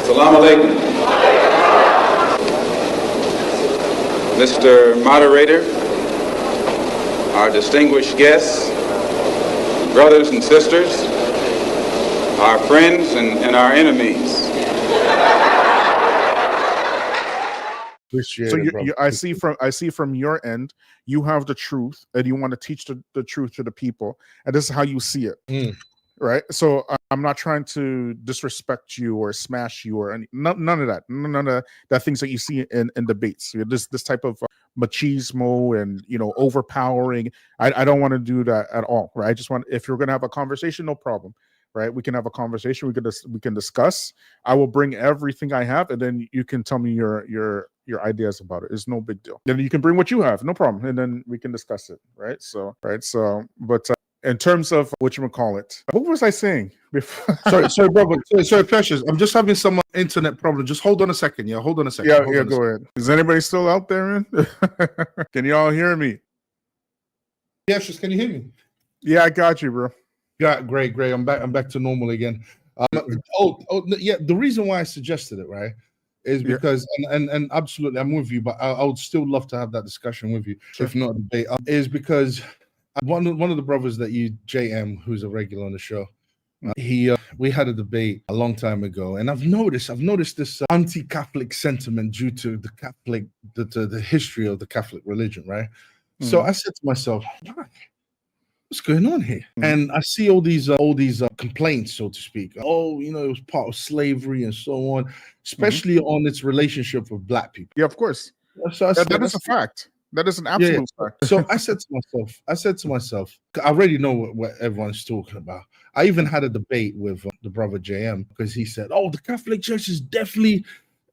Assalamu alaikum. Mr. Moderator, our distinguished guests, brothers and sisters, our friends and our enemies. So I see from your end, you have the truth and you want to teach the truth to the people, and this is how you see it. Right. So I'm not trying to disrespect you or smash you or none of that. None of that things that you see in debates. This type of machismo and overpowering. I don't want to do that at all. Right. I just want, if you're going to have a conversation, no problem. Right. We can have a conversation. We can discuss. I will bring everything I have, and then you can tell me your ideas about it. It's no big deal. Then you can bring what you have, no problem, and then we can discuss it. Right. So but. In terms of what was I saying before? sorry, brother. Sorry, Precious. I'm just having some internet problem. Just hold on a second. Yeah, hold on a second. Yeah, go ahead. Is anybody still out there, man? Can you all hear me? Yeah, just can you hear me? Yeah, I got you, bro. Yeah, great. I'm back to normal again. Yeah. The reason why I suggested it, right, is because and absolutely, I'm with you, but I would still love to have that discussion with you, sure. If not a debate. Is because one of the brothers that you, JM, who's a regular on the show, we had a debate a long time ago, and I've noticed this anti-Catholic sentiment due to the history of the Catholic religion, right? So I said to myself, what's going on here? And I see all these complaints, so to speak. Oh, it was part of slavery and so on, especially on its relationship with Black people. Yeah, of course. So that is a fact. That is an absolute fact. So I said to myself, I already know what everyone's talking about. I even had a debate with the brother JM, because he said, "Oh, the Catholic Church is definitely,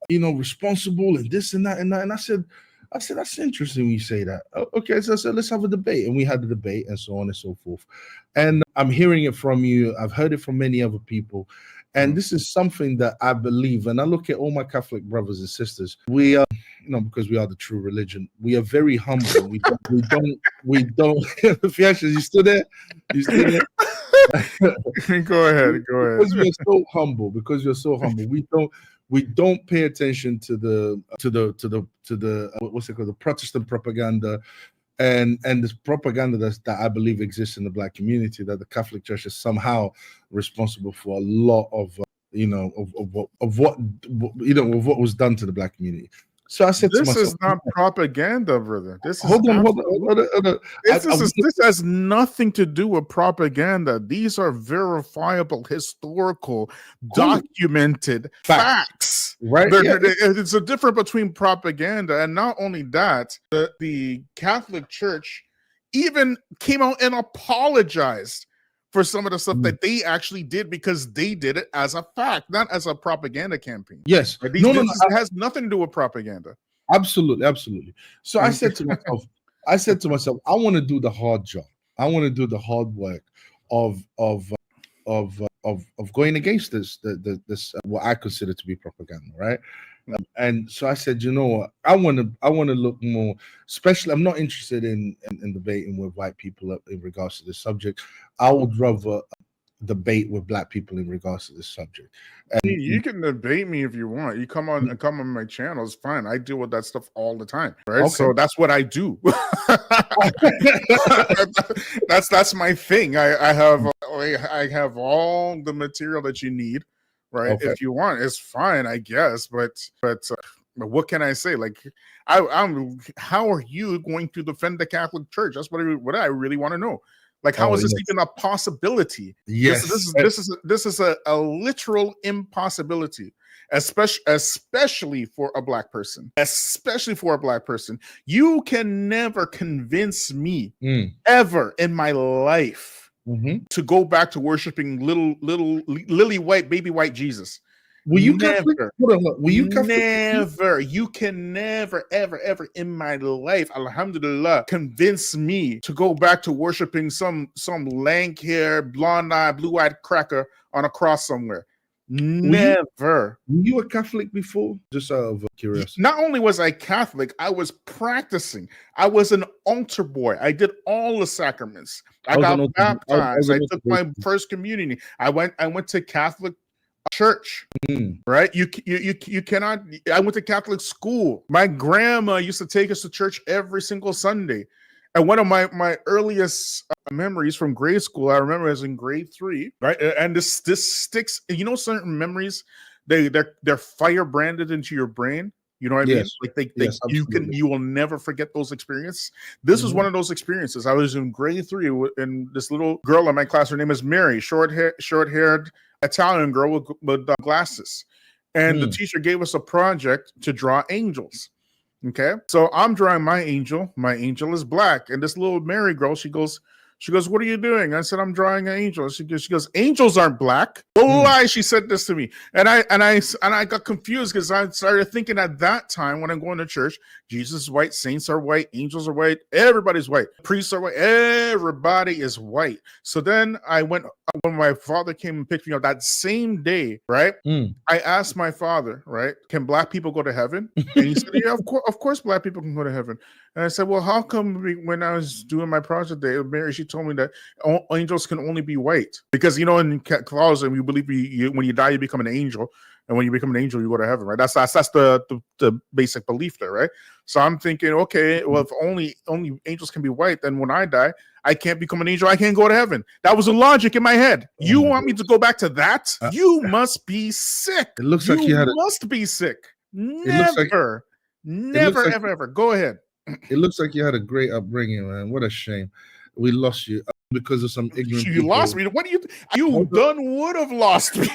responsible and this and that and that." And I said, that's interesting when you say that. Okay, so I said, let's have a debate. And we had a debate and so on and so forth. And I'm hearing it from you. I've heard it from many other people. And this is something that I believe. And I look at all my Catholic brothers and sisters. We are, because we are the true religion, we are very humble. We don't. Fiasco, you still there? Go ahead. Because we're so humble. We don't pay attention to the what's it called, the Protestant propaganda, and this propaganda that I believe exists in the Black community, that the Catholic Church is somehow responsible for a lot of what was done to the Black community. So I said to myself, this is not propaganda, brother. Hold on. This has nothing to do with propaganda. These are verifiable, historical, documented facts. Right? It's a difference between propaganda, and not only that, the Catholic Church even came out and apologized for some of the stuff that they actually did, because they did it as a fact, not as a propaganda campaign. Yes. It has nothing to do with propaganda. Absolutely. So I said to myself, I want to do the hard job. I want to do the hard work of going against this what I consider to be propaganda, right? And so I said, what? I want to look more. Especially, I'm not interested in debating with white people in regards to this subject. I would rather debate with Black people in regards to this subject. And you can debate me if you want. You come on my channel, it's fine. I deal with that stuff all the time, right? Okay. So that's what I do. that's my thing. I have all the material that you need. Right. Okay. If you want, it's fine, I guess. But what can I say? Like, I'm how are you going to defend the Catholic Church? That's what I really want to know. Like, how is this even a possibility? Yes, this is a literal impossibility, especially for a Black person. Especially for a Black person, you can never convince me ever in my life. To go back to worshiping little lily white baby white Jesus. Were you Catholic? Were you Catholic? Never. You can never, ever in my life, alhamdulillah, convince me to go back to worshiping some lank hair, blonde eye, blue eyed cracker on a cross somewhere. Never. Were you a Catholic before? Just out of curiosity. Not only was I Catholic, I was practicing. I was an altar boy. I did all the sacraments. I got baptized. I took my first communion. I went to Catholic church, right? You cannot. I went to Catholic school. My grandma used to take us to church every single Sunday. And one of my earliest memories from grade school, I remember, was in grade 3, right? And this sticks. You know, certain memories, they're fire branded into your brain. You know what I mean? Like you will never forget those experiences. This is one of those experiences. I was in grade 3, and this little girl in my class, her name is Mary, short-haired Italian girl with glasses. And the teacher gave us a project to draw angels. Okay, so I'm drawing my angel. My angel is black, and this little Mary girl, she goes, "What are you doing?" I said, "I'm drawing an angel." She goes, "Angels aren't black." Oh, lie! She said this to me, and I got confused because I started thinking at that time when I'm going to church, Jesus is white, saints are white, angels are white, everybody's white, priests are white, everybody is white. So then I went when my father came and picked me up that same day, right? I asked my father, right, can black people go to heaven? And he said, yeah, of course black people can go to heaven. And I said, well, how come when I was doing my project there, Mary, she told me that angels can only be white? Because, you know, in Catholicism, you believe when you die, you become an angel. And when you become an angel, you go to heaven, right? That's the basic belief there, right? So I'm thinking, okay, well, if only angels can be white, then when I die, I can't become an angel. I can't go to heaven. That was the logic in my head. You want me to go back to that? You must be sick. It looks like you must be sick. Never, ever. Go ahead. It looks like you had a great upbringing, man. What a shame. We lost you because of some ignorant people. You lost me. What do you would have lost me.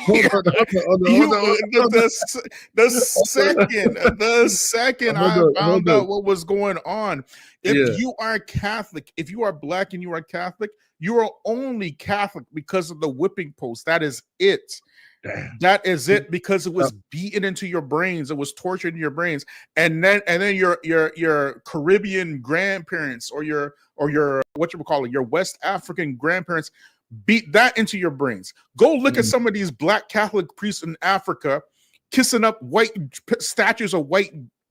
The second I found out what was going on. If you are Catholic, if you are black and you are Catholic, you are only Catholic because of the whipping post. That is it. Damn. That is it, because it was beaten into your brains. It was tortured in your brains, and then your Caribbean grandparents or your what you would call it, your West African grandparents beat that into your brains. Go look at some of these black Catholic priests in Africa kissing up white statues of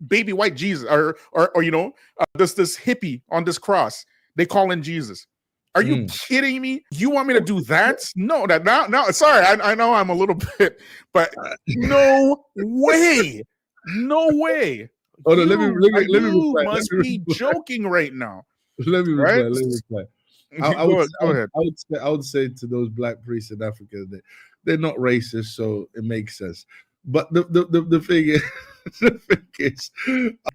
baby white Jesus, or you know, this hippie on this cross they call in Jesus. Are you kidding me? You want me to do that? No, now. Sorry, I know I'm a little bit, but no way, no way. Hold on, let me reply. You must be joking right now. Let me reply. Go ahead. I would say to those black priests in Africa that they're not racist, so it makes sense. But the thing is,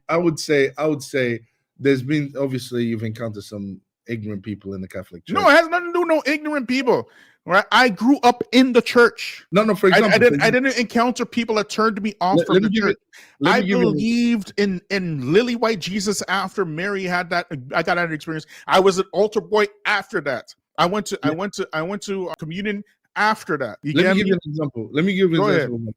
I would say there's been, obviously you've encountered some ignorant people in the Catholic Church. No, it has nothing to do with no ignorant people. Right? I grew up in the church. No. For example, I didn't encounter people that turned me off from the church. I believed in Lily White Jesus after Mary had that. I got that experience. I was an altar boy after that. I went to communion after that. Let me give you an example.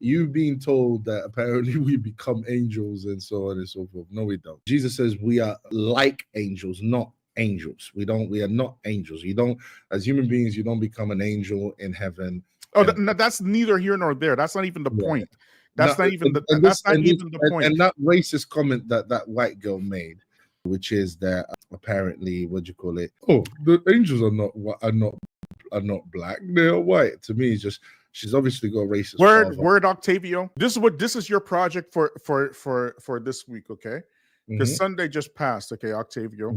You being told that apparently we become angels and so on and so forth. No, we don't. Jesus says we are like angels, not angels. We are not angels. You don't, as human beings, you don't become an angel in heaven. That's neither here nor there. That's not even the point. That's not even the point. And that racist comment that white girl made, which is that apparently, what do you call it? Oh, the angels are not black. They are white. To me, it's just, she's obviously got a racist word Octavio. This is your project for this week, okay? Because Sunday just passed, okay, Octavio.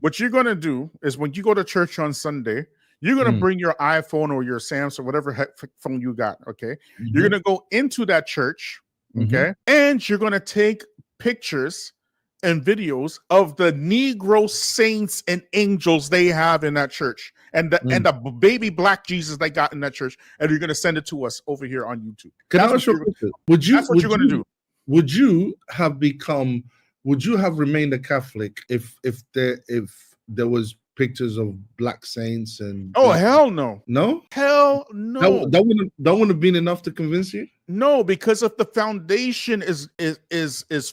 What you're going to do is when you go to church on Sunday, you're going to bring your iPhone or your Samsung, whatever phone you got, okay? You're going to go into that church, okay? And you're going to take pictures and videos of the Negro saints and angels they have in that church, and the baby black Jesus they got in that church, and you're going to send it to us over here on YouTube. That's what you're going to do. Would you have remained a Catholic if there was pictures of black saints and? Oh, hell no! No, hell no. That wouldn't have been enough to convince you. No, because if the foundation is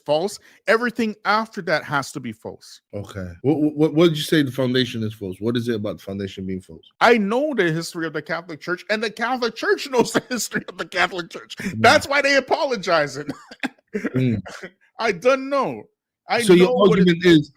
false, everything after that has to be false. Okay. What did you say the foundation is false? What is it about the foundation being false? I know the history of the Catholic Church, and the Catholic Church knows the history of the Catholic Church. That's why they apologizing. I don't know. Your argument is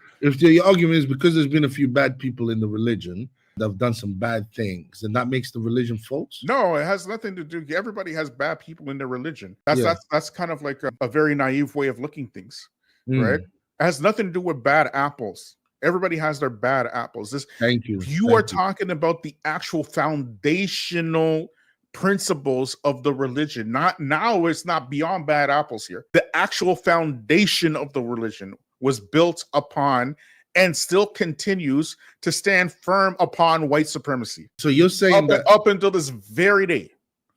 because there's been a few bad people in the religion, that have done some bad things, and that makes the religion false? No, it has nothing to do. Everybody has bad people in their religion. That's Yeah. that's kind of like a very naive way of looking things, right? Mm. It has nothing to do with bad apples. Everybody has their bad apples. Thank you. You are talking about the actual foundational principles of the religion. Not now, it's not beyond bad apples here. The actual foundation of the religion was built upon and still continues to stand firm upon white supremacy. So you're saying that up until this very day.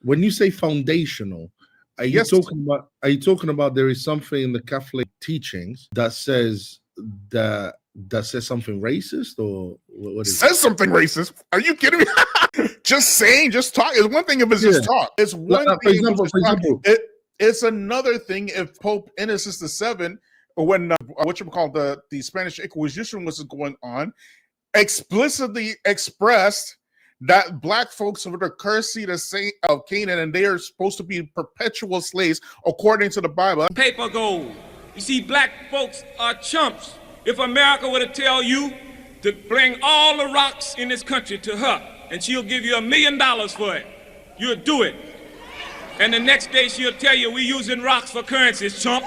when you say foundational, are you talking about there is something in the Catholic teachings that says something racist, or what is says something racist? Are you kidding me? Just talk. It's one thing if it's just talk. It's one thing. It's another thing if Pope Innocent VII, when the Spanish Inquisition was going on, explicitly expressed that black folks were the cursed seed of Canaan, and they are supposed to be perpetual slaves according to the Bible. Paper gold. You see, black folks are chumps. If America were to tell you to bring all the rocks in this country to her, and she'll give you $1 million for it, you'll do it. And the next day she'll tell you we're using rocks for currencies, chump.